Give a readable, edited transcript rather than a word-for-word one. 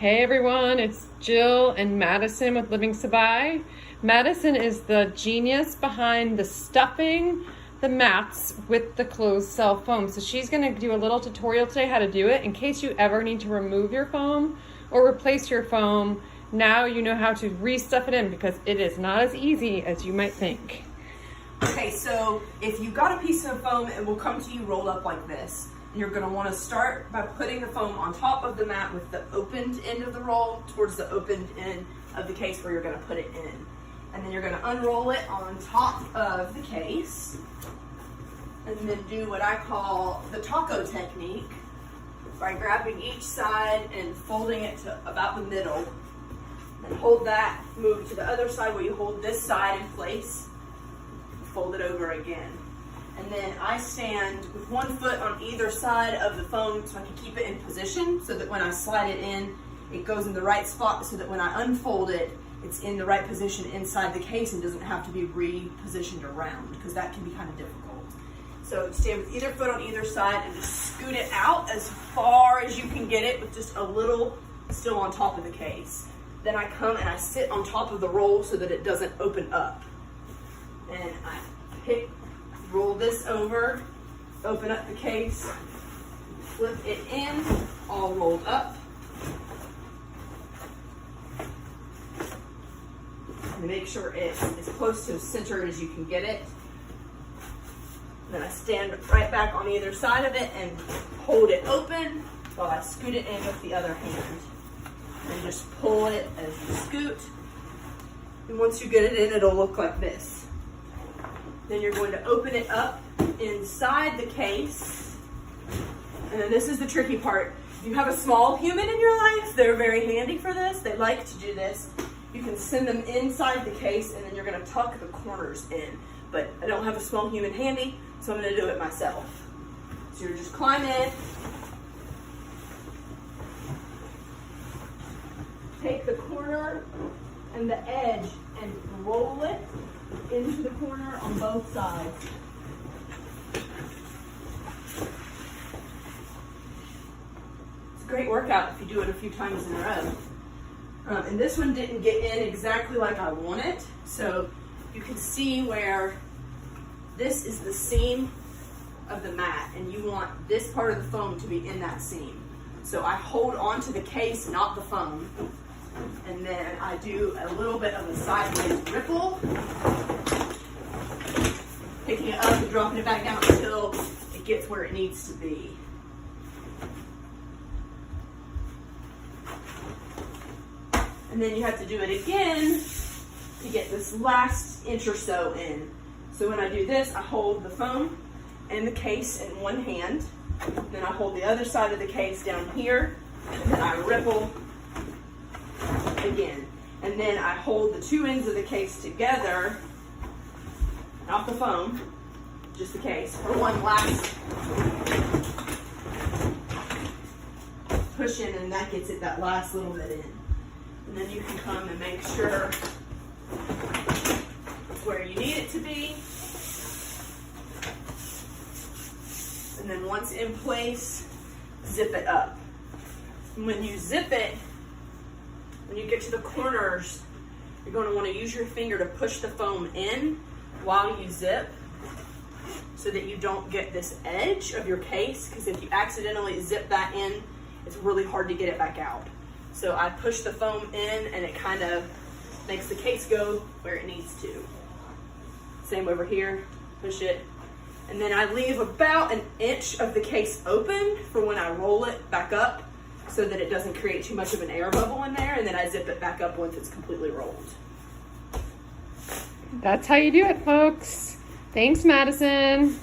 Hey everyone, it's Jill and Madison with Living Sabai. Madison is the genius behind the stuffing the mats with the closed cell foam. So she's going to do a little tutorial today how to do it in case you ever need to remove your foam or replace your foam. Now you know how to restuff it in because it is not as easy as you might think. Okay, so if you got a piece of foam, it will come to you rolled up like this. And you're going to want to start by putting the foam on top of the mat with the opened end of the roll towards the opened end of the case where you're going to put it in. And then you're going to unroll it on top of the case and then do what I call the taco technique by grabbing each side and folding it to about the middle. And hold that, move to the other side where you hold this side in place, fold it over again. And then I stand with one foot on either side of the foam so I can keep it in position so that when I slide it in, it goes in the right spot so that when I unfold it, it's in the right position inside the case and doesn't have to be repositioned around because that can be kind of difficult. So stand with either foot on either side and just scoot it out as far as you can get it with just a little still on top of the case. Then I come and I sit on top of the roll so that it doesn't open up. And I roll this over, open up the case, flip it in, all rolled up. And make sure it's as close to centered as you can get it. And then I stand right back on either side of it and hold it open while I scoot it in with the other hand. And just pull it as you scoot. And once you get it in, it'll look like this. Then you're going to open it up inside the case. And then this is the tricky part. If you have a small human in your life, they're very handy for this. They like to do this. You can send them inside the case and then you're going to tuck the corners in. But I don't have a small human handy, so I'm going to do it myself. So you're just climb in. Take the corner and the edge and roll it into the corner on both sides. It's a great workout if you do it a few times in a row. And this one didn't get in exactly like I want it, so you can see where this is the seam of the mat, and you want this part of the foam to be in that seam. So I hold onto the case, not the foam, and then I do a little bit of a sideways ripple, picking it up and dropping it back down until it gets where it needs to be. And then you have to do it again to get this last inch or so in. So when I do this, I hold the foam and the case in one hand. Then I hold the other side of the case down here, and then I ripple again. And then I hold the two ends of the case together, not the foam, just the case, for one last push in, and that gets it that last little bit in. And then you can come and make sure it's where you need it to be. And then once in place, zip it up. And when you zip it, when you get to the corners, you're going to want to use your finger to push the foam in while you zip so that you don't get this edge of your case, because if you accidentally zip that in, it's really hard to get it back out. So I push the foam in and it kind of makes the case go where it needs to. Same over here, push it. And then I leave about an inch of the case open for when I roll it back up so that it doesn't create too much of an air bubble in there, and then I zip it back up once it's completely rolled. That's how you do it, folks. Thanks, Madison.